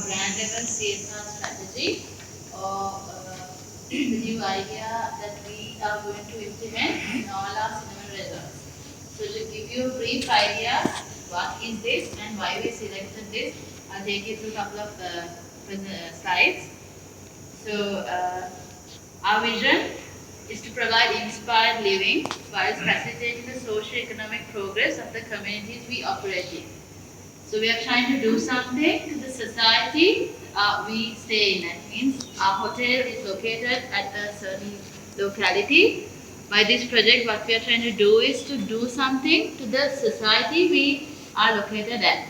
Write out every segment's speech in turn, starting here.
brand level CSR strategy or the new idea that we are going to implement in all our cinnamon resorts. So to give you a brief idea, what is this and why we selected this, I'll take you through a couple of slides. So our vision is to provide inspired living while facilitating the socio-economic progress of the communities we operate in. So we are trying to do something to the society we stay in. That means our hotel is located at a certain locality. By this project, what we are trying to do is to do something to the society we are located at.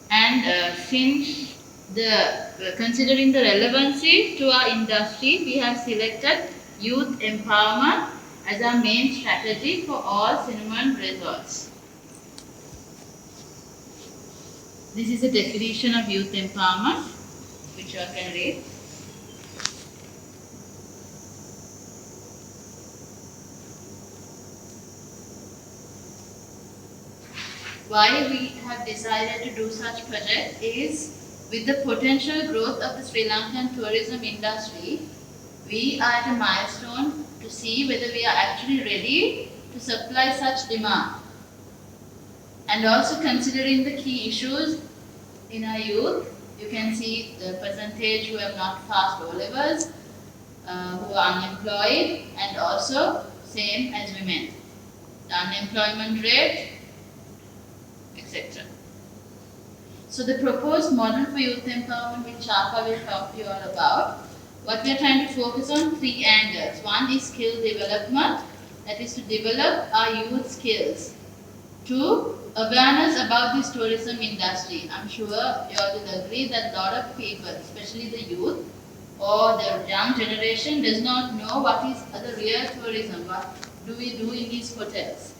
And since considering the relevancy to our industry, we have selected youth empowerment as our main strategy for all cinnamon resorts. This is a definition of youth empowerment, which you can read. Why we have decided to do such project is with the potential growth of the Sri Lankan tourism industry, we are at a milestone to see whether we are actually ready to supply such demand. And also considering the key issues in our youth, you can see the percentage who have not passed O-levels, who are unemployed, and also same as women. The unemployment rate, etc. So the proposed model for youth empowerment which CHAPA will talk to you all about, what we are trying to focus on 3 angles. One is skill development, that is to develop our youth skills. 2, awareness about this tourism industry. I'm sure you all will agree that a lot of people, especially the youth or the young generation, does not know what is the real tourism, what do we do in these hotels.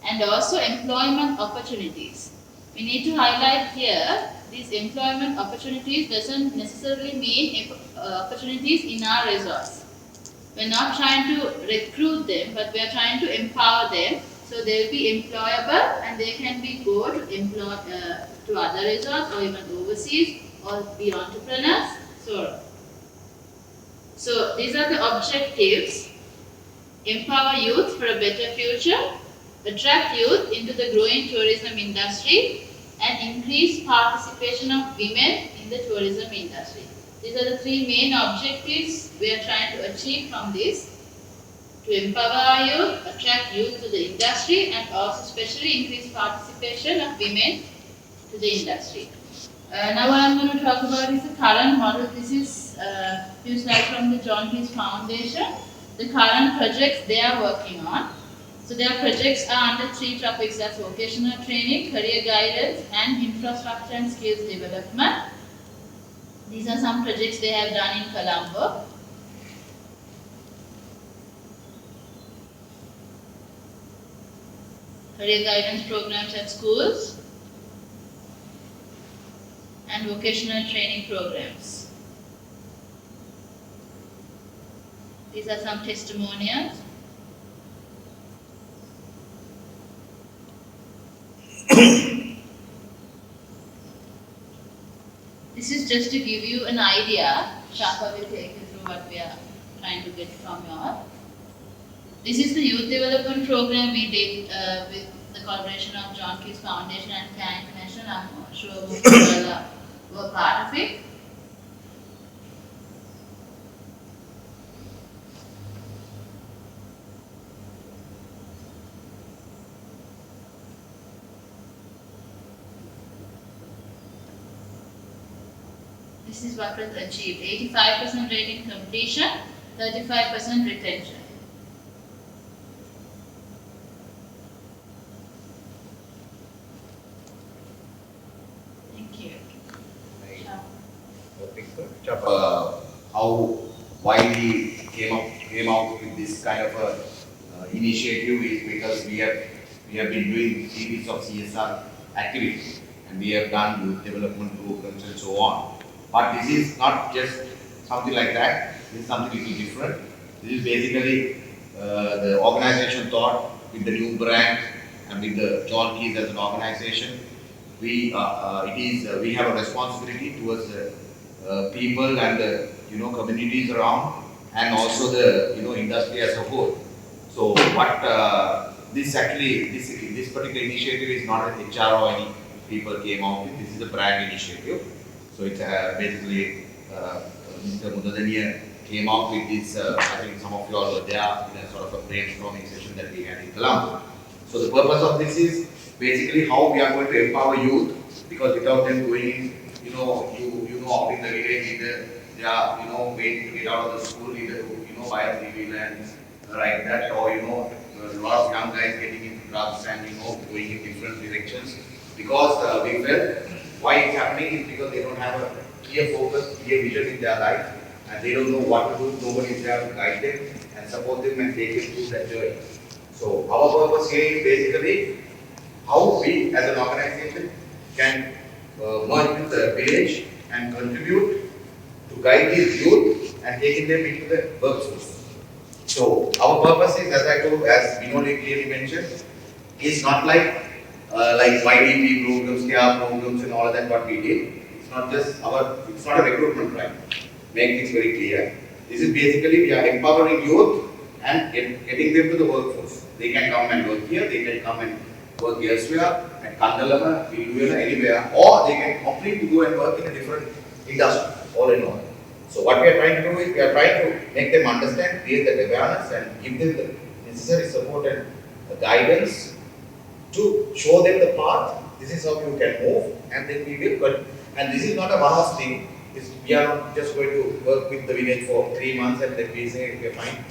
And also employment opportunities. We need to highlight here, these employment opportunities doesn't necessarily mean opportunities in our resorts. We're not trying to recruit them, but we are trying to empower them. So they will be employable and they can be go to employ to other resorts or even overseas or be entrepreneurs. So these are the objectives. Empower youth for a better future, attract youth into the growing tourism industry, and increase participation of women in the tourism industry. These are the 3 main objectives we are trying to achieve from this. To empower our youth, attract youth to the industry, and also especially increase participation of women to the industry. Now what I'm going to talk about is the current model. This is a few slides from the John Keys Foundation. The current projects they are working on. So their projects are under 3 topics, that's vocational training, career guidance, and infrastructure and skills development. These are some projects they have done in Colombo. Career guidance programs at schools and vocational training programs. These are some testimonials. This is just to give you an idea. CHAPA will take you through what we are trying to get from you all. This is the youth development program we did with the collaboration of John Keys Foundation and CAN International. I'm sure most of you all were part of it. This is what was achieved. 85% rating completion, 35% retention. Thank you. Why we came out with this kind of a initiative is because we have been doing series of CSR activities and we have done youth development programs and so on. But this is not just something like that. This is something little different. This is basically the organization thought with the new brand and with the John Keys as an organization we have a responsibility towards the people and the communities around, and also the industry as a whole. So what this particular initiative is not an HR or any people came out with. This is a brand initiative. So it's basically Mr. Mudadania came out with this. I think some of you all were there in a sort of a brainstorming session that we had in Colombo. So the purpose of this is basically how we are going to empower youth, because without them going, out in the village, either they are waiting to get out of the school, either to buy a three-wheeler and ride that, or a lot of young guys getting into drugs and going in different directions, because we felt why it's happening is because they don't have a clear focus, clear vision in their life, and they don't know what to do. Nobody is there to guide them and support them and take them through that journey. So our purpose here is basically how we as an organization can merge with the village and contribute to guide these youth and taking them into the workforce. So our purpose is, as Vinod clearly mentioned, is not like YDP programs, CHAPA programs and all of that what we did. It's not a recruitment drive. Make things very clear. This is basically we are empowering youth and getting them to the workforce. They can come and work here, they can come and work elsewhere, at Kandalama, anywhere, or they can completely go and work in a different industry, all in all. So what we are trying to do is we are trying to make them understand, create that awareness and give them the necessary support and guidance to show them the path. This is how you can move, and then we will. And this is not a one-off thing. We are not just going to work with the village for 3 months and then we say we are fine,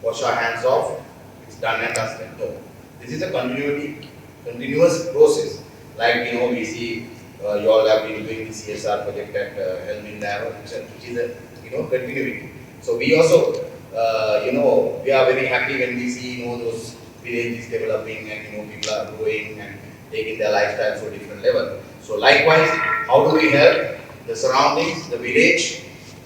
wash our hands off, it's done and dusted. No. This is a continuous process. Like we see you all have been doing the CSR project at Helmin Narrow, which is a continuity. So we also we are very happy when we see those villages developing and people are growing and taking their lifestyle to a different level. So likewise, how do we help the surroundings, the village,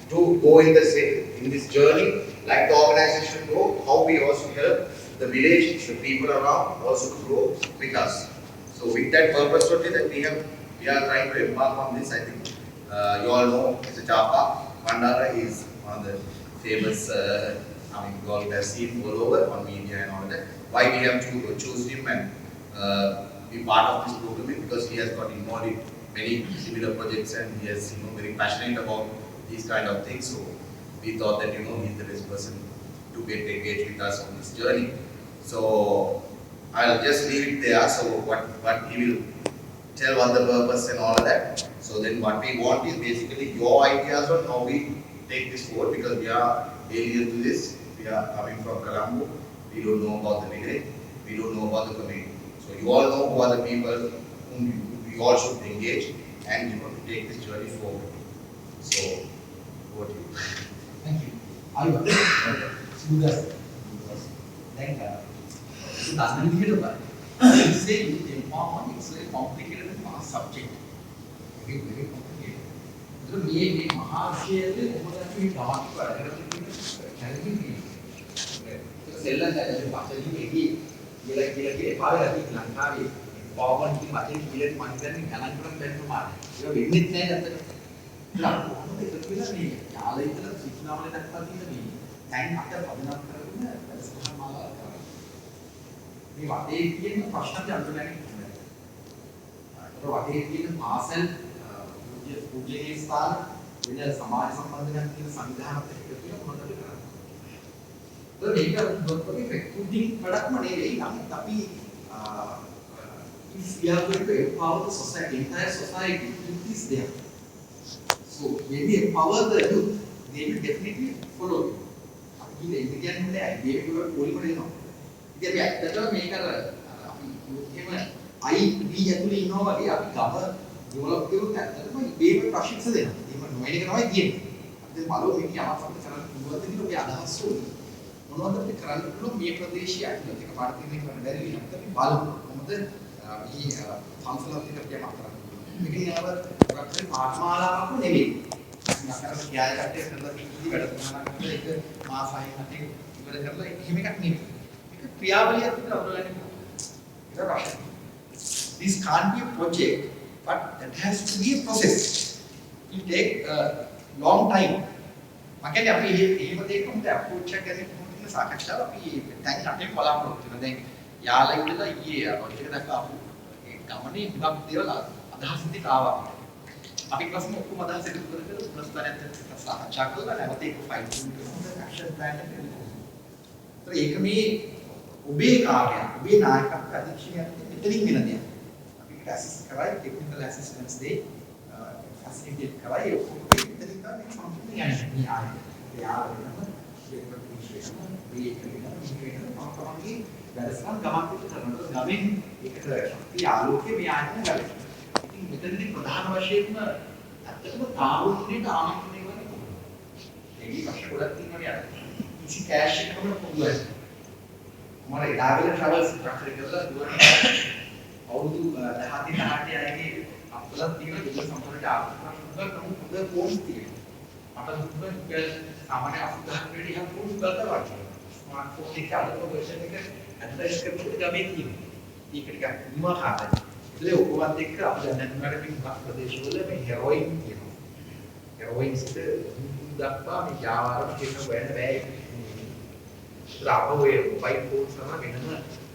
to go in this journey, like the organization grow, how we also help the village, the people around also to grow with us. So with that purpose only that we are trying to embark on this. I think you all know it's a CHAPA. Bandara is one of the famous, you all have seen all over on media and all that. Why we have to choose him and be part of this program, because he has got involved in many similar projects and he is very passionate about these kind of things. So we thought that he's the best person to get engaged with us on this journey. So I'll just leave it there. So what he will tell what the purpose and all of that. So then what we want is basically your ideas on how we take this forward, because we are alien to this. We are coming from Colombo. We don't know about the village. We don't know about the community. So you all know who are the people whom we all should engage and to take this journey forward. So over to you. Thank you. Ayuh, sudah. Thank you. So that's the video, but you say empowerment is a complicated and vast subject. Very, very complicated. So me Maharshya is over that we talk about challenging. So sell and actually maybe like power I think Lanka empowerment की बातें clear मानते हैं ज्ञान पूरा best मार ये विनित नहीं रहता ना वो तो इतना नहीं याद है इतना सूचना वाले तक पता नहीं टाइम आफ्टर पढ़ना करना है इसका माला ये बातें ये ना प्रश्न जानते हैं तो बातें ये ना भाषण पूजे स्थान विनय समाज संबंध में किन संविधान पे कितने मतलब करना तो नहीं कर दोनों को भी रिक्रूटिंग प्रोडक्ट में नहीं हम तभी if we are going to empower the society, entire society, youth is there. So when we empower the youth, they will definitely follow you. In the Indian way, they will only know. Because that will make a we actually know what we are cover develop you that we will crush it so then even knowing it again. Then follow me यहाँ पर करना बहुत ही लोग याद है सो उन्होंने तो करना लोग ये प्रदेश या लोग के पार्टी में करना very मतलब बालू मतलब ये सांस्कृतिक करके मात्रा लेकिन यहाँ पर अगर पाठमाला आपको नहीं मिलेगी यहाँ पर क्या करते हैं मतलब किसी बैठक बनाना करते एक मास आए करते इधर करना एक हिमे का नहीं एक क्रियावली है तो प्रॉब्लम नहीं इधर ration this can't be a project but that has to be a process. It take a long time. මම කියන්නේ අපි එහෙම දෙයකට උන්ට අප්‍රෝච් එක ගන්න කොහොමද සාකච්ඡාව අපි දැන් අතෙන් බලාපොරොත්තු වෙනවා. දැන් යාලා ඉඳලා ඊයේ ලොජික දක්වා ආපු ඒ ගමනේ හුඟක් දේවල් අදහස් ඉදිරියට ආවා. අපි ප්‍රශ්න ඔක්කොම අදහස් එකතු කරගෙන ප්‍රස්තාරයන්ට සාකච්ඡා කරලා නැවත ඒක ෆයිල් කරනවා ඇක්ෂන් ප්ලෑන් එක දෙනවා. ඒක මේ ඔබේ කාර්යය, ඔබේ නායකත්ව අධ්‍යක්ෂණයක් මෙතනින් වෙන දෙයක්. අපි ක්ලාසස් කරයි, ටෙක්නිකල් ඇසිස්ටන්ට්ස් දෙයි, ෆැසිලිටේට් කරයි ඔක්කොම මෙතනින් තමයි සම්පූර්ණ යන්නේ. මේ ආයේ ඒ ආයෙම ටෙක්නිකල් ඉන්ස්ට්‍රක්ෂන් මේ තමන්ගේ වැඩසටහන් ගමන් කරනවා. ගමෙන් ඒකට ශක්තිය ආලෝකයේ මේ ආයතන ගන්නවා. ඉතින් මෙතනදී ප්‍රධාන වශයෙන්ම ඇත්තටම තාරුණ්‍යයට ආමන්ත්‍රණය කරන කොහොමද? ඒකේ ප්‍රශ්න ගොඩක් තියෙනවා නේද? කිසි කෑෂ් එකකම පොදුයි. මම ඉතාලියට ට්‍රැවල් ස්ට්‍රක්චර් කරලා දුවන අවුරුදු 17 අයගේ අපලත් තියෙන දුක සම්පූර්ණට ආපුවා හොඳ ෆෝන් තියෙනවා. මට දුක සාමාන්‍ය 80000 කට ඉහළ ෆෝන් ගත්තා වගේ. ස්මාර්ට්ෆෝන් එක අලුත් version එක ඇඩ්වර්ටයිස් කරනකොට ගමේ තියෙනවා. ඒක ටිකක් උමාකාරයි. ඒ ඔක්කොමත් එක්ක අපි දැන් නඩ පිටක් ප්‍රදේශවල මේ හෙරොයින් තියෙනවා. හෙරොයින් ඉස්ත දක්වා මේ යාවාරම කියන වෙන බෑ. අපේ මොබයිල් ෆෝන් සමග වෙනම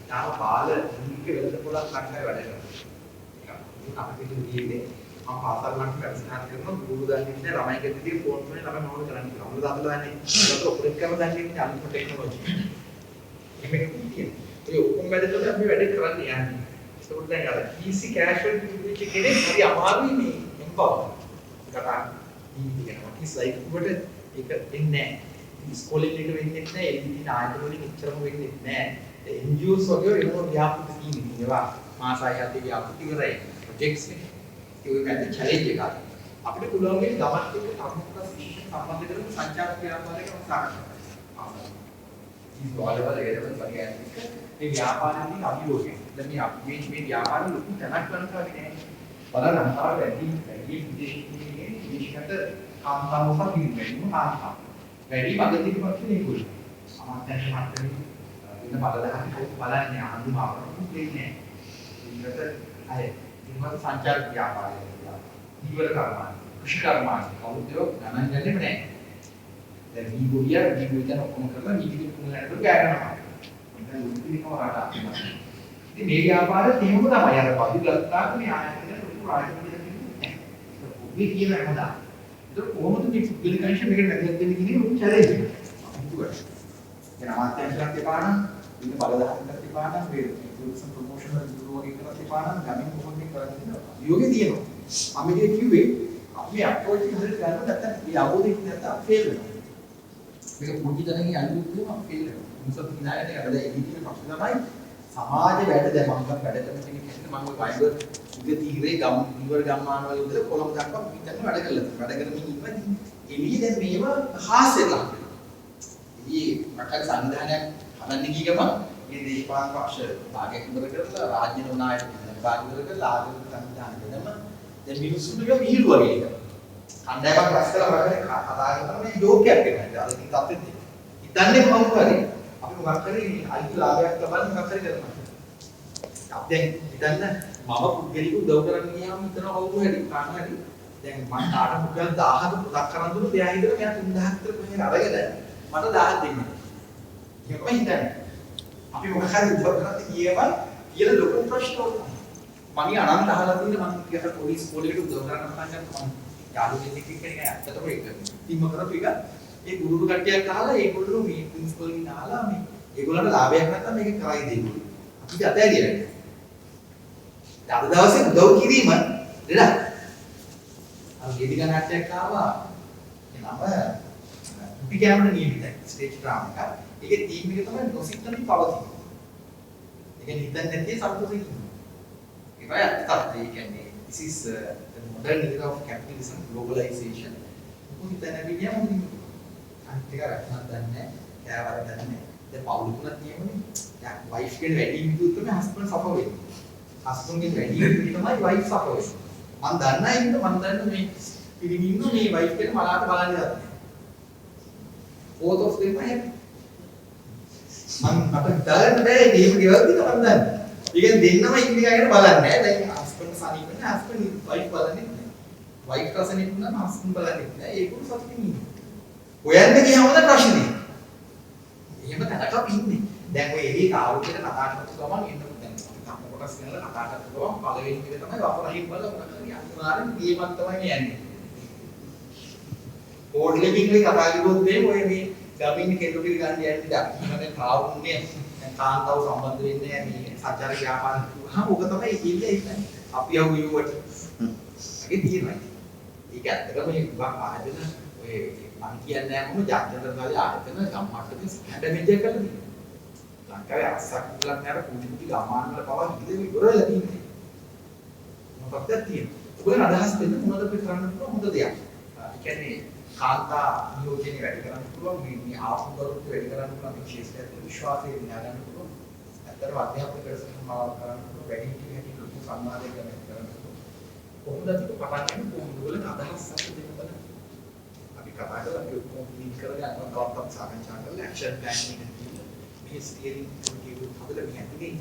තාම බාල නික වෙලද පොලක් ලංකාවේ වැඩ කරනවා. ඒක අපිට කියන්නේ මම පාසල් මට්ටමේ වැඩසටහන් කරනවා ගුරු දන්නේ නැහැ ළමයි ගෙදරදී ෆෝන් වලින් ළමයි මොනවද කරන්නේ කියලා. අපිට දාලා දන්නේ ඒක ඔපරේට් කරන දන්නේ නැහැ අනිත් ටෙක්නොලොජි. මේක කියන්නේ ඒ ඔක්කොම වැඩ කරලා අපි වැඩ කරන්නේ යන්නේ. ඒකෝට දැන් අර PC casual පිළිවිච්ච කෙනෙක් හරි අමාරුයි මේ එම්පවර් කරා. ඉතින් ඒක ස්ලයිඩ් වලට ඒක දෙන්නේ නැහැ. ඉස්කෝලේ එක වෙන්නේ නැහැ එල්පී ආයතන වලින් එච්චරම වෙන්නේ නැහැ. ඒ NGOs වගේ වෙනම ව්‍යාපෘති තියෙනවා. ඒවා මාස 6 ව්‍යාපෘති ඉවරයි. ප්‍රොජෙක්ට්ස් එක. ඒක පැත්තේ චැලෙන්ජ් එකක්. අපිට පුළුවන් මේ ගමන් එක්ක කර්මස්ථ ශිෂ්‍ය සම්බන්ධ කරගෙන සංචාරක ව්‍යාපාරයක සාකච්ඡා කරනවා. මේ වලවල ඒකෙන් පරිගණක මේ ව්‍යාපාරෙදී අභියෝගය. දැන් මේ ව්‍යාපාරෙ ලොකු තැනක් ගන්නවා නෑ. බලන්න අන්තර වැඩි විදේශිකට කාන්තාවක කිරිමෙන්න කාන්තාව. වැඩි පදතික පස්සේ නෙකුයි. අමාත්‍යංශ මට්ටමේ ඉන්න බලදහන් බලන්නේ අඳුමාවරක් දෙන්නේ. ඊට අය ඉන්නත් සංචාර ව්‍යාපාරය. ඊවල කර්මාන්ත, කෘෂි කර්මාන්ත කවුරුද ගණන් ගන්නෙම නෑ. දැන් මේ ගොවියන් ඔක්කොම කරලා නීති කුණකට ගෑරනවා. දැන් උන්තිකම රට. ඉතින් මේ ව්‍යාපාරෙත් එහෙම තමයි. අර පදිගත්තාට මේ ආයතනයේ ලොකු ආයතනයක් තියෙනවා. ඔබේ කියන හැමදාම. ඒක කොහොමද මේ පුද්ගලික අංශ මේකට නැගලා දෙන්නේ කියන එක චැලෙන්ජ් එකක්. හිතුවා. දැන් අමාත්‍යාංශයක් එපා නම්, ඉන්න බලධාරීන්ට එපා නම්, මේ ටූරිසම් ප්‍රොමෝෂන් වල දුර වගේ කරලා එපා නම් ගමින් කොහොමද කරන්නේ? යෝගේ තියෙනවා. මම මේ කිව්වේ අපි අප්‍රෝච් එක හරියට ගන්න නැත්නම් මේ අවබෝධයෙන් නැත්නම් ෆේල් වෙනවා. මේක පොඩි දැනගෙන අනිත් ඒවා ෆේල් වෙනවා. මුසත් කිනායනේ අර දැන් ඉතිරි ප්‍රශ්න තමයි සමාජ වැඩ දැන් මම වැඩ කරන කෙනෙක් හිටින්න මම ওই වයිබර් උදේ තීරේ ගම් ඉවර ගම්මාන වල ඉඳලා කොළඹ දක්වා පිටන්න වැඩ කළා. වැඩ කරමින් ඉන්නවා. එළිය දැන් මේවා හාස්‍යයක් ලක්. ඉතින් මට සංවිධානයක් හදන්න ගිය ගමන් මේ දේශපාලන පක්ෂ භාගයක් ඉවර කරලා රාජ්‍ය නායක භාග ඉවර කරලා ආගමික සංවිධාන දෙනම දැන් මිනිස්සුන්ට මේක විහිළු වගේ එක. කණ්ඩායමක් රැස් කරලා වැඩ කතා කරන මේ යෝගයක් වෙනවා. අද ඉතින් තත්ත්වෙත් හිතන්නේ කවුරු හරි අපි මොකක් හරි අයිති ලාභයක් ලබන්න මොකක් හරි කරනවා. අපි දැන් හිතන්න මම පුද්ගලික උදව් කරන්න ගියාම හිතන කවුරු හරි කාණ හරි දැන් මම කාට පුද්ගල 1000ක පුතක් කරන් දුන්නු එයා හිතන මෙයා 3000ක් විතර කොහෙන් අරගෙන මට 1000ක් දෙන්න. ඒකම හිතන්නේ. අපි මොකක් හරි උදව් කරන්න ගියවල් කියලා ලොකු ප්‍රශ්න වුණා. මගේ අනන්ත අහලා තියෙන මම කියට පොලිස් ස්කෝලේකට උදව් කරන්න පටන් ගත්තා මම යාළුවෙක් එක්ක ඇත්තටම ඒක ටීම් කරපු එක ඒ ගුරුතුරු කට්ටියක් අහලා ඒගොල්ලෝ මේ ප්‍රින්සිපල් කෙනා අහලා මේ ඒගොල්ලන්ට ලාභයක් නැත්නම් මේක කරයි දෙන්නේ. අපි අතෑරියනේ. අද දවසේ උදව් කිරීම නේද? අර ගෙඩි ගණන්ටයක් ආවා. එනම අපි කැමරේ නියමිතයි ස්ටේජ් ඩ්‍රාමා එක. ඒකේ ටීම් එක තමයි නොසිටමින් පවතින. ඒක හිතන්නේ නැති සම්පූර්ණ ඉන්නවා. ඒක ඇත්තට ඒ කියන්නේ this is the modern era of capitalism globalization. මොකද දැන් අපි කියමු අන්තික රැක්නක් දන්නේ නැහැ, කෑවරක් දන්නේ නැහැ. දැන් පවුලුණක් නියමනේ. දැන් වයිෆ් කෙනෙක් වැඩි විදුත් තමයි හස්බන්ඩ් සෆර් වෙන්නේ. හස්බන්ඩ් කෙනෙක් වැඩි විදුත් තමයි වයිෆ් සෆර් වෙන්නේ. මම දන්නා ඉන්න මම දන්න මේ පිළිගින්න මේ වයිෆ් කෙනෙක් මලාට බලන්න යන්නේ. both of them are happy. මම අපිට දාන්න බෑ මේක ගෙවල් දින මම දන්නේ. ඒ කියන්නේ දෙන්නම ඉන්නේ කියලා බලන්නේ නැහැ. දැන් හස්බන්ඩ් සනීප නැහැ, හස්බන්ඩ් වයිෆ් බලන්නේ නැහැ. වයිෆ් රසනේ වුණා හස්බන්ඩ් බලන්නේ නැහැ. ඒකම සතුටින් ඉන්නේ. හොයන්න ගියාමද ප්‍රශ්නේ. එහෙම තැනක ඉන්නේ. දැන් ඔය එළිය කාරුකේට කතා කරන ගමන් එන්න දැන් අපි කොටස් කරලා කතා කරන ගමන් පළවෙනි එක තමයි වපරහින් බලලා මොකක් හරි අනිවාර්යෙන් ගේමක් තමයි යන්නේ. කෝඩ් ලිවිං එකේ කතා කරුවොත් ඔය මේ ගමින් කෙල්ලුටික ගන්න යන්නේ දැන් කාරුන්නේ කාන්තාව සම්බන්ධ වෙන්නේ මේ සත්‍යර ව්‍යාපාර කිව්වහම ඔක තමයි ඉන්නේ ඉන්නේ. අපි අහුවෙවට. ඒකේ තියෙනවා. ඒක ඇත්තටම මේ විභාග ආයතන ඔය මම කියන්නේ නැහැ කොහොමද ජාත්‍යන්තර ආයතන ගම්මාට්ටමේ හැඩමෙජය කරලා තියෙනවා. ලංකාවේ අස්සක් කියලා නේද කුටි ගම්මාන වල පවා ඉතින් ඉවරලා තියෙන්නේ. මොකක්ද තියෙන්නේ? ඔයගොල්ලෝ අදහස් දෙන්න මොනවද අපි කරන්න පුළුවන් හොඳ දෙයක්. ඒ කියන්නේ කාන්තා නියෝජනය වැඩි කරන්න පුළුවන් මේ ආත්මගෞරවය වැඩි කරන්න පුළුවන් මේ ශිෂ්ටත්ව විශ්වාසය දිනා ගන්න පුළුවන්. ඇත්තටම අධ්‍යාපනයට සමාව කරන්න පුළුවන් වැඩි හිටියකින් ලොකු සම්මානයක් ගන්න කරන්න පුළුවන්. කොහොමද අපි පටන් ගන්නේ කොහොමද ඔයගොල්ලෝ අදහස් අහන්න දෙන්න බලන්න. අපි කතා කරලා අපි ඔක්කොම ලීඩ් කරගන්න ගෞතම් සාකච්ඡා කරලා ඇක්ෂන් ප්ලෑන් එකක් තියෙනවා. මේ ස්ටියරින් කමිටුව හදලා මේ ඇතුලේ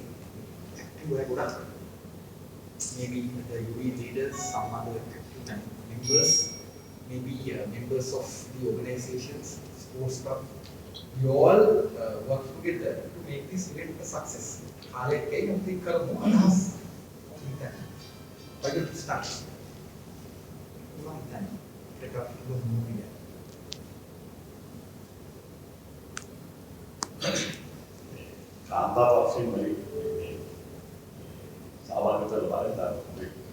ඇක්ටිව් වෙලා ගොඩක් maybe the UE leaders, some other active members, maybe members of the organizations, sports club, we all work together to make this event a success. Hale kai mukti karmo anas. Why don't you start? Long time. Take up the movie. කාන්තා පක්ෂයෙන් මගේ සාමාන්‍යතර බලන්න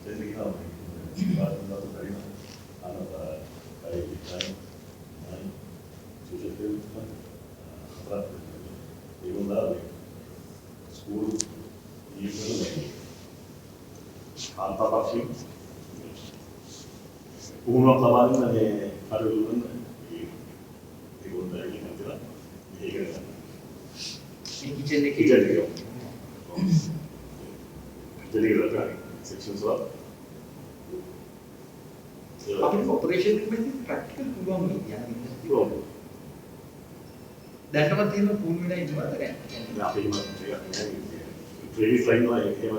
දෙන්නේ කියලා මම බලන්න බැරි නෑ අය ඉතින් මම සුජෙතේ අපරාධ ඒ වුණා ස්කූල් ඉන්නේ කාන්තා පක්ෂයෙන් උණුවක් ලබන්න මේ කරුණු ඒ වුණා කියලා මේක kitchen එකේ deliver sections of අපිට ඔපරේෂන් එකෙන් ප්‍රැක්ටිකල් පුළුවන් කියන්නේ දැන්ටම තියෙන පුහුණු වෙලා ඉන්නවද දැන් අපි ට්‍රේනිස් ලයින් වල එහෙම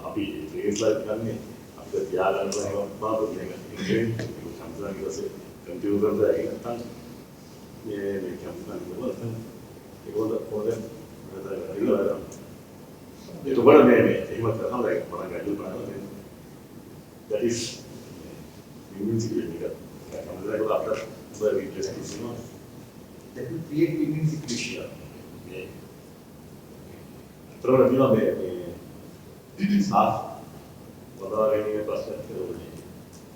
අපි ට්‍රේනිස් ලයින් ගන්නේ අපිට තියාගන්න ඕන පාඩු කියන එක සම්පූර්ණ ඊටසේ කම්පියුටර් එකෙන් නැත්නම් මේ කම්පියුටර් වල ඒකෝද පොදෙන් ඉතින් ඒකවල මේ එහෙම කරනවා like මම ගයිඩ් කරනවා that is women's security එක කමදරේක අපිට very interesting you know that will create win-win situation මේ අතරම මේ සාෆ් වදාගෙන ප්‍රශ්න කරන්නේ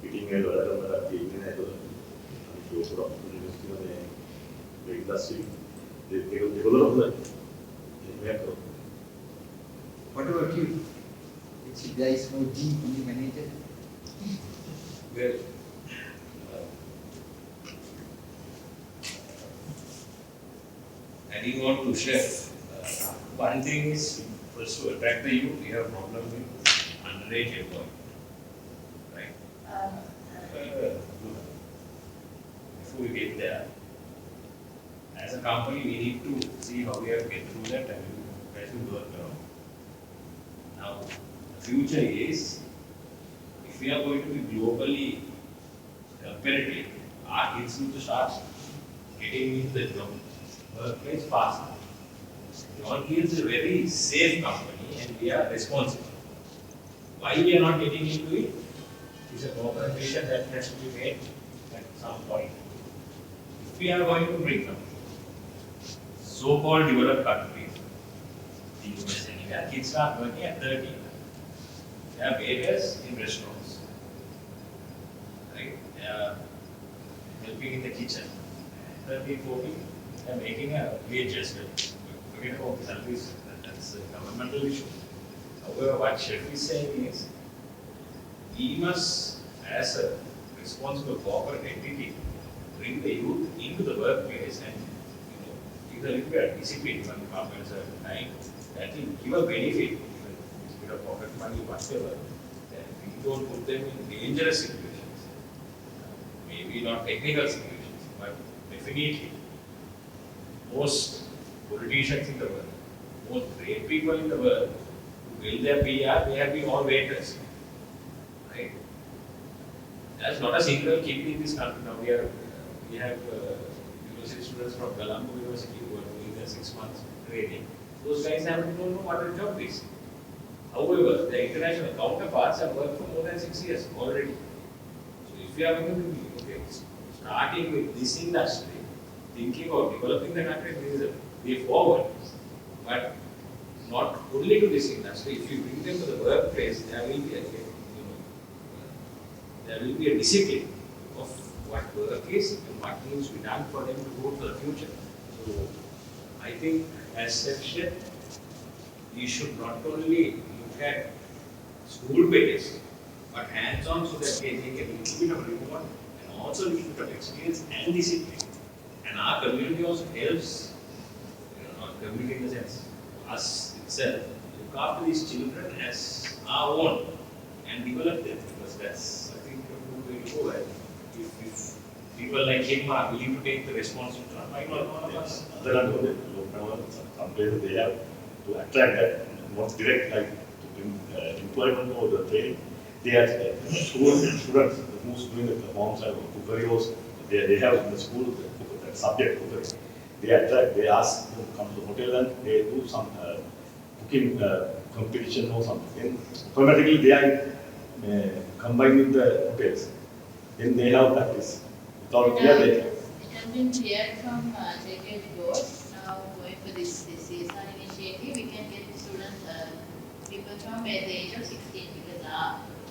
පිටින් වල වැඩ කරලා තියෙන්නේ නේද ඒක පොරොත් ඉන්ඩස්ට්‍රි මේ industry development what about you it's there is no G in the manager well adding on to chef one thing is first to attract the youth we have problem with underage employment right before we get there as a company, we need to see how we have to get through that and try to work around. Now, the future is, if we are going to be globally competitive, our kids need to start getting into the workplace faster. John Keel's is a very safe company and we are responsible. Why we are not getting into it? It's a cooperation that has to be made at some point. If we are going to bring them, so-called developed countries, the US and India, kids start working at 13. They are waiters in restaurants, right? They are helping in the kitchen. 13, 14, they are making a wage as well. Forget about the salaries, that's a governmental issue. However, what Chef is saying is, we must, as a responsible corporate entity, bring the youth into the workplace and a little bit of discipline when the companies are time, that will give a benefit, even a bit of pocket money, whatever, that we don't put them in dangerous situations. Maybe not technical situations, but definitely most politicians in the world, most great people in the world who build their PR, they have been all waiters. There's not a single kid in this country now. We have university students from Colombo University who are doing their 6 months training. Those guys don't know what a job is. However, the international counterparts have worked for more than 6 years already. So if you are going to be starting with this industry, thinking of developing the country, this is a way forward. But not only to this industry. If you bring them to the workplace, there will be a discipline of what work is and what needs to be done for them to go to the future. So I think as Sept, we should not only look at school based, but hands-on so that they take a little bit of reward and also a little bit of experience and discipline. And our community also helps, not community in the sense, us itself, look after these children as our own and develop them, because that's, I think, a good way to go. If people like him are willing to take the responsibility, why not one of us? Other than some places they have to attract that, not direct like to bring employment or the training. They have students who's doing the homes and cookery also. They have in the school that subject cookery. They attract, they ask them to come to the hotel and they do some cooking competition or something. Then automatically they are combined with the hotels. Then they have practice. Without fear, they It has been cleared from JK board. Now going for this CSR initiative, we can get the students, people from the age of 16, because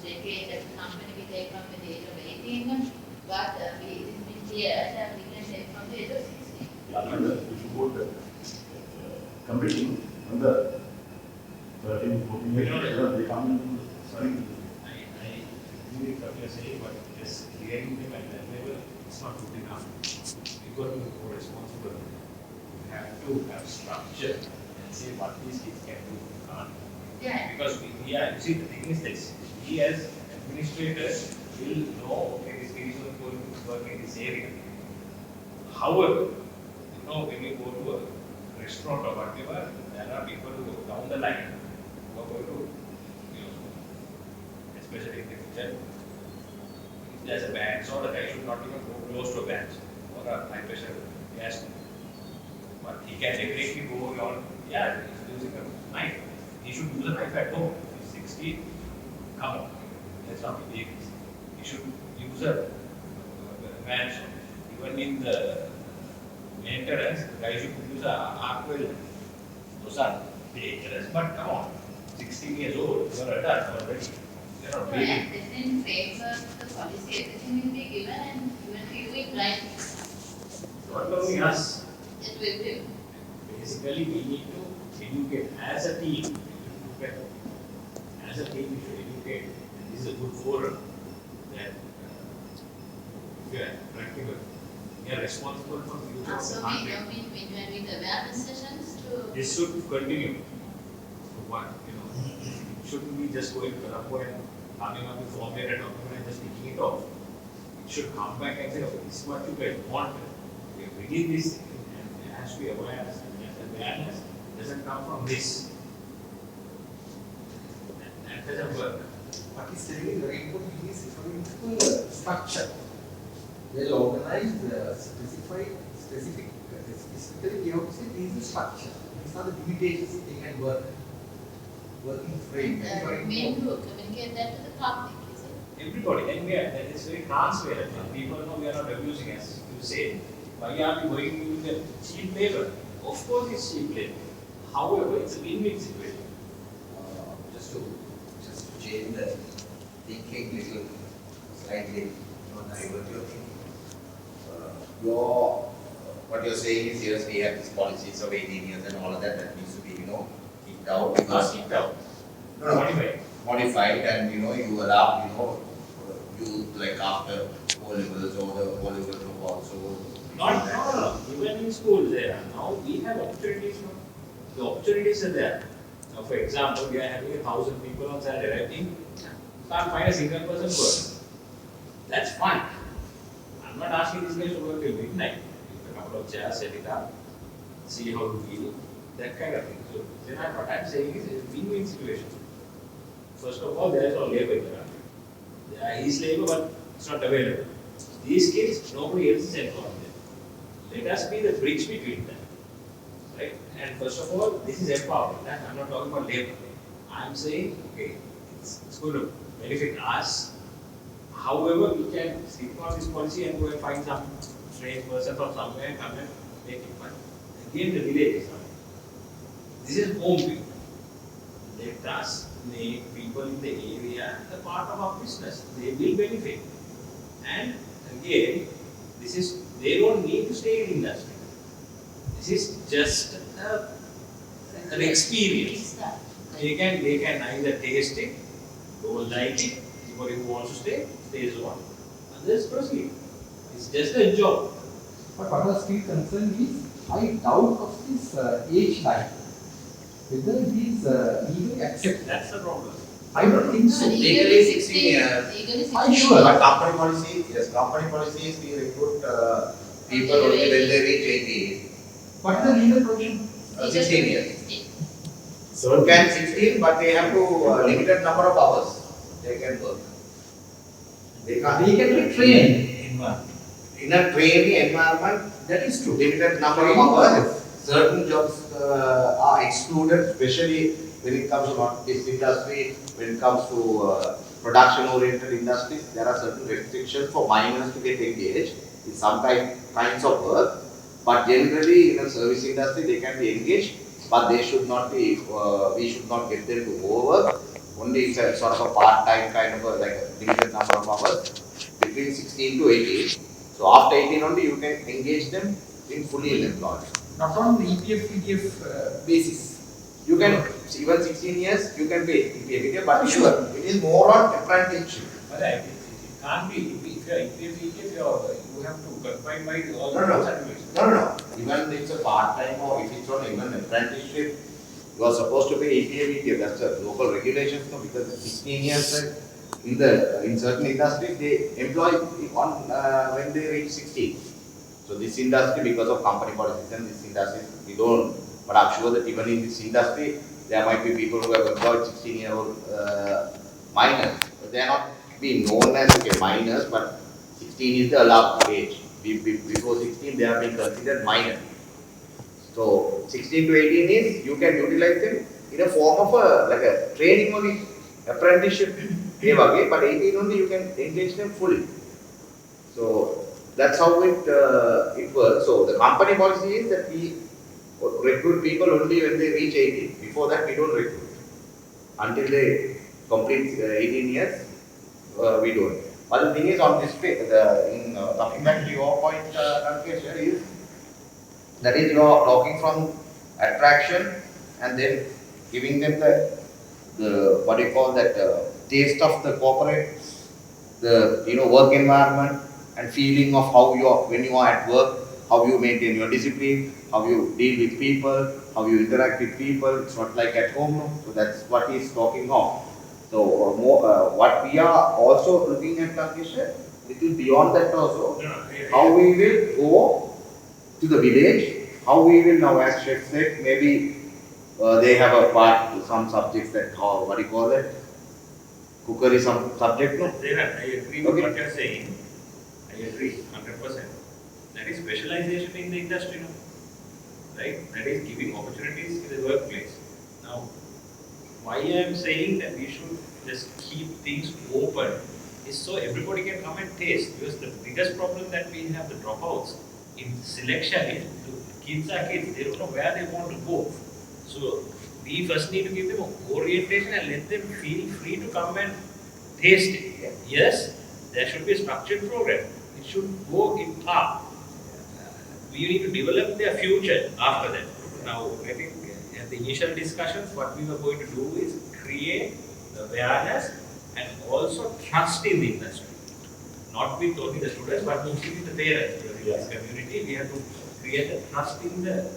JK as a company we take from the age of 18, but it has been cleared that we can take from the age of 16. yeah, and if you go to competition on the 13, 14 years, they come in studying. I agree with what you are saying, but just clearing them at that level, it's not good enough. You've got to be more responsible. You have to have structure and say what these kids can do, can't. Yeah. Because we are, you see, the thing is this, we as administrators will know, okay, this kid is going to work in this area. However, when we go to a restaurant or whatever, there are people who go down the line who are going to, especially in the kitchen, if there's a band, so the guy should not even go close to a band or a high pressure gas. But he can definitely go on, he's using a knife. He should use a knife at home. He's 16, come on, let's not be babies. He should use a match. Even in the maintenance, the guy should use a arc weld. Those are dangerous, but come on, 16 years old, you are adult already. You're not So baby. yeah, this in favor of the policy, everything will be given and given to you in writing. Not only us, It will be. basically we need to educate as a team. As a team, we should educate, and this is a good forum that if you are practical, we are responsible for the future of the So country. we have been doing awareness sessions to. This should continue. So what, it shouldn't be just going to Colombo and coming up with formulated document and just taking it off. It should come back and say, okay, this is what you guys want. We need this, and there has to be awareness, and that awareness doesn't come from this. That doesn't work. What is really very important is structure. Well organized, specific. Specifically, we have to say this is structure. These are the limitations they can work. Working frame. And mean to communicate that to the public, is it? Everybody, and that is very transparent. People know we are not abusing, as you say. Why are we going with the cheap labor? Of course, it's cheap labor. However, it's a win-win situation. Just to change the thinking little slightly, divert your thinking. What you're saying is, yes, we have these policies of 18 years and all of that, that needs to be, kicked out because Kicked out. No, Modified. modified, and you allow, you like after O-levels or the O-level group also. No. Even in schools there, now we have opportunities. The opportunities are there. Now, for example, we are having 1,000 people on Saturday. I think you can't find a single person work. That's fine. I'm not asking these guys to work till midnight. If a couple of chairs, set it up, see how you feel, that kind of thing. So, what I'm saying is it's a win-win situation. First of all, there is no labor in the country. There is labor, but it's not available. These kids, nobody else is employing them. Let us be the bridge between them. Right? And first of all, this is empowerment. I'm not talking about labor. I'm saying, okay, it's going to benefit us. However, we can sleep on this policy and go and find some strange person from somewhere and come and make it fun. Again, the village is coming. This is home people. Let us make people in the area a part of our business. They will benefit. And again, they don't need to stay in industry. This is just an experience. They can either taste it, don't like it. Anybody who wants to stay, stays on. Others proceed. It's just a job. But what was still concerned is, I doubt of this age line. Whether it is legally accepted. That's the problem. I don't think so. Legally 16 years. Legally 16 I'm sure. But company policy, yes, company policy is we recruit people only when they reach 18. What is the legal provision? 16 years. 16. So can 16, but they have to limited number of hours they can work. They can't. They can be trained In a training environment, That is true. limited number of hours. Certain jobs are excluded, especially when it comes to not this industry, when it comes to production-oriented industries. There are certain restrictions for minors to get engaged in some kinds of work. But generally, in a service industry, they can be engaged, but they should not be. We should not get them to overwork. Only it's a sort of a part-time kind of like a limited number of hours between 16 to 18. So after 18 only, you can engage them in fully employed. Not on the EPF, PDF basis. You can, even 16 years, you can pay EPF, but sure, it is more on apprenticeship. But it can't be, if you have to confine by all No. certificates. No. Even if it's a part-time or if it's on even apprenticeship, you are supposed to pay EPF. That's a local regulations, no, because 16 years in certain industries, they employ on when they reach 16. So this industry, because of company policies and this industry, we don't. But I'm sure that even in this industry, there might be people who have employed 16-year-old minors. But they are not being known as minors, but 16 is the allowed age. Before 16, they are being considered minor. So 16 to 18 is you can utilize them in a form of a training only, apprenticeship. But 18 only you can engage them fully. So that's how it works. So the company policy is that we recruit people only when they reach 18. Before that, we don't recruit. Until they complete 18 years, we don't. But the thing is, on this page, coming back to your point, Rakesh, is that is you are talking from attraction and then giving them the what do you call that taste of the corporate, the work environment and feeling of how you are when you are at work, how you maintain your discipline, how you deal with people, how you interact with people. It's not like at home, no? So that's what he's talking of. So what we are also looking at, Rakesh, little beyond that also, how we will go to the village, how we will now, as Chef said, maybe they have a part, some subjects that, what do you call it? Cookery, some subject, no? I agree with what you're saying. I agree, 100%. That is specialization in the industry, no? Right? That is giving opportunities in the workplace. Now, why I am saying that we should just keep things open is so everybody can come and taste. Because the biggest problem that we have, the dropouts in selection, is the kids are kids, they don't know where they want to go. So we first need to give them a orientation and let them feel free to come and taste it. Yes, there should be a structured program. It should go in path. We need to develop their future after that. Now, I think at the initial discussions, what we were going to do is create awareness and also trust in the industry. Not with only the students, but mostly with the parents. In this community, we have to create a trust in the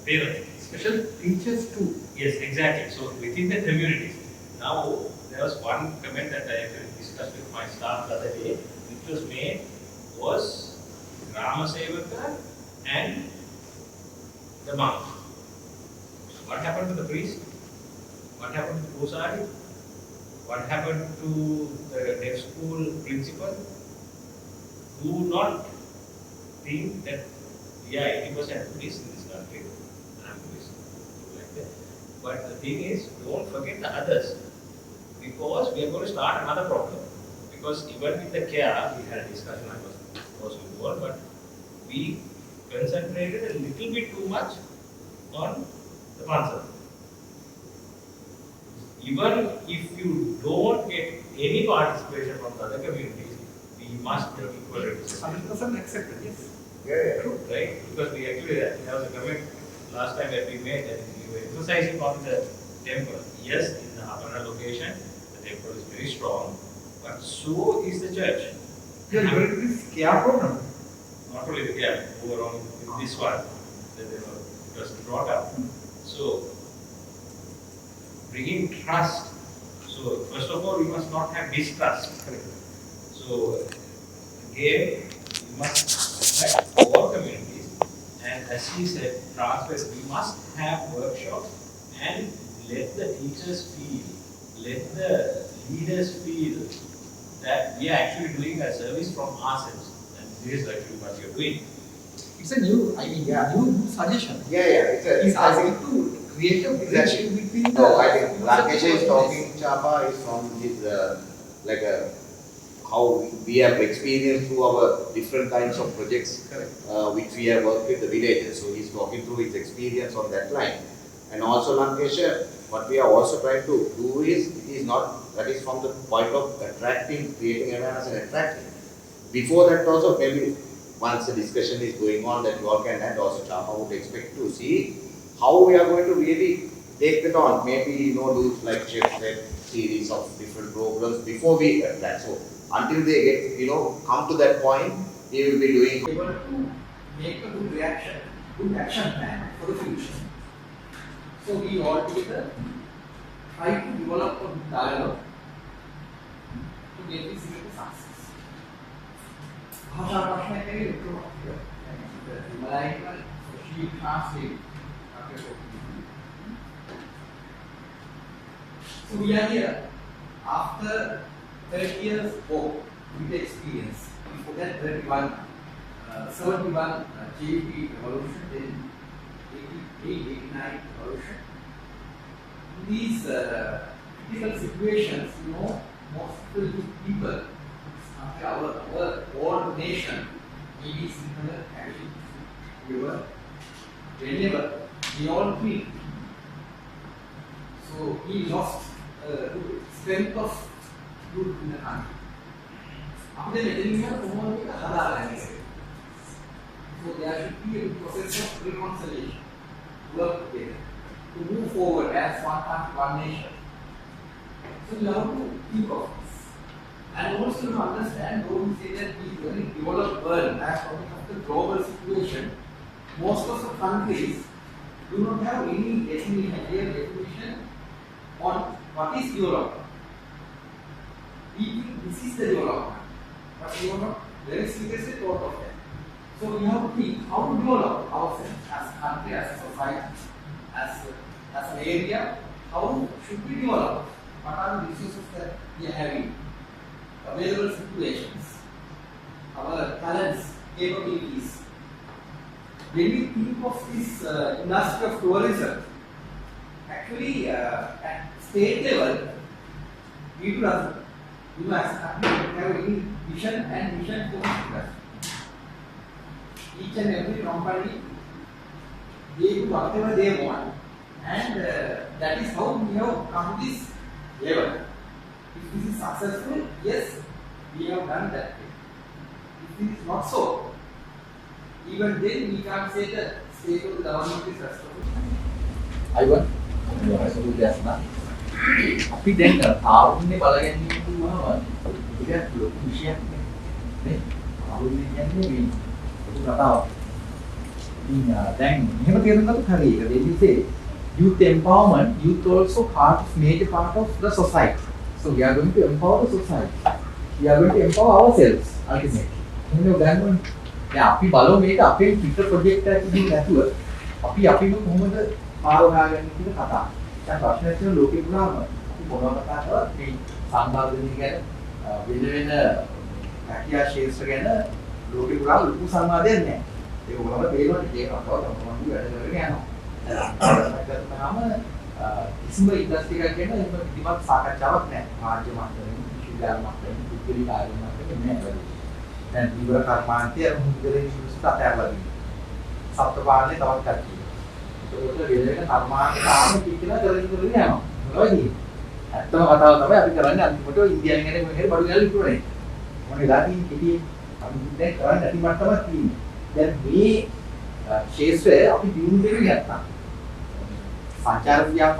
parents. Special teachers too. Yes, exactly. So within the communities. Now, there was one comment that I actually discussed with my staff the other day, which was made was Rama Sevaka and the monk. What happened to the priest? What happened to Pusari? What happened to the deaf school principal, do not think that we are 80% Buddhist in this country. I'm Buddhist, like that. But the thing is, don't forget the others, because we are going to start another problem. Because even with the care, we had a discussion, I was also involved, but we concentrated a little bit too much on the pansa. Even if you don't get any participation from the other communities, we must take equal representation. 100% accepted, yes. Yeah. True, right? Because we actually, there was a comment last time that we made that we were emphasizing on the temple. Yes, in the Hapana location, the temple is very strong, but so is the church. You are going to this care program. Not only the care, overall with this one, that they were just brought up. So, bringing trust. So, first of all, we must not have distrust. Correct. So, again, we must attract all communities, and as he said, transfer. We must have workshops and let the teachers feel, let the leaders feel that we are actually doing a service from ourselves, and this is actually what you're doing. It's a new, new suggestion. Yeah. He's asking to create a relationship between the. No, I think Rakesh is talking, CHAPA is from his, like how we have experienced through our different kinds of projects, which we have worked with the villages. So he's talking through his experience on that line. And also Lankesha, what we are also trying to do is, it is not, that is from the point of attracting, creating awareness and attracting. Before that also, maybe once the discussion is going on that you all can add, also CHAPA would expect to see how we are going to really take it on. Maybe, do like Sept series of different programs before we attract. So until they get, come to that point, we will be doing. Able to make a good reaction, good action plan for the future. So we all together try to develop a dialogue to get this into success. भाषा प्रश्न के लिए तो मलाई का she translate. So we are here after 30 years of with experience. Before that 31, 71 JP revolution, then 88, 89 revolution. In these critical situations, most of the people, our old nation, maybe similar action, whenever we all feel. So he lost strength of good in the country. After so there should be a process of reconciliation, work together, to move forward as one country, one nation. So we have to think of this. And also to understand, though we say that we very developed world, as talking of the global situation, most of the countries do not have any clear definition on what is development. We think this is the development, but we are not very seriously thought of that. So we have to think how to develop ourselves as a country, as a society, as an area. How should we develop? What are the resources that we are having? Available situations, our talents, capabilities. When we think of this industry of tourism, actually at state level, we do not have any vision and mission for this industry. Each and every company, they do whatever they want, and that is how we have come to this level. If this is successful, yes, we have done that. If it is not so, even then we can't say that state of the government is responsible. Ivan මොකද දෙයක් අපි දැන් ආවුන්නේ බලගන්නේ කිව්වම ටිකක් ලොකු විශයක් නේ ආවුන්නේ කියන්නේ මේ පොදු කතාවක්. ඉතින් දැන් මෙහෙම තේරුම් ගත්තොත් හරි ඒක දෙන්නේ youth empowerment, youth also major part of the society. So we are going to empower the society. We are going to empower ourselves ultimately. දැන් අපි බලමු මේක අපේ Twitter project එකකින් නැතුව අපිම කොහොමද පාර හොයාගන්නේ කියන කතාව. දැන් ප්‍රශ්නයක් තියෙන ලෝකේ පුරාම අපි මොනවා කතා කරත් මේ සංවර්ධනය ගැන වෙන රැකියා ශේෂ්ත්‍ර ගැන ලෝකේ පුරා ලොකු සංවාදයක් නැහැ. ඒක ඔයගොල්ලෝ තේරෙනවා තේරෙනවා තමයි වැඩ කරගෙන යනවා. කිසිම ඉන්ඩස්ට්‍රි එකක් ගැන එහෙම කිසිමත් සාකච්ඡාවක් නැහැ. රාජ්‍ය මට්ටමින්, විශ්වවිද්‍යාල මට්ටමින්, පුද්ගලික ආයතන මට්ටමින් නැහැ. දැන් විවර කර්මාන්තය මුදලේ විශ්වවිද්‍යාලයට අතහැරලා තියෙනවා. සත්පාලනේ තවත් කට්ටිය. ඒකට වෙන කර්මාන්ත තාම කිච්චලා කරගෙන යනවා. මොනවද? ඇත්තම කතාව තමයි අපි කරන්නේ අන්තිමට ඉන්දියාවෙන් එන මොකද බඩු ගාලා විකුණන්නේ. මොන වෙලා තියෙන්නේ පිටියේ අපි දැන් කරන්නේ නැති මට්ටමක් තියෙන්නේ. දැන් මේ ශේෂ්ත්‍රය අපි දියුණු දෙන්න ගත්තා. සංචාර ව්‍යාපාර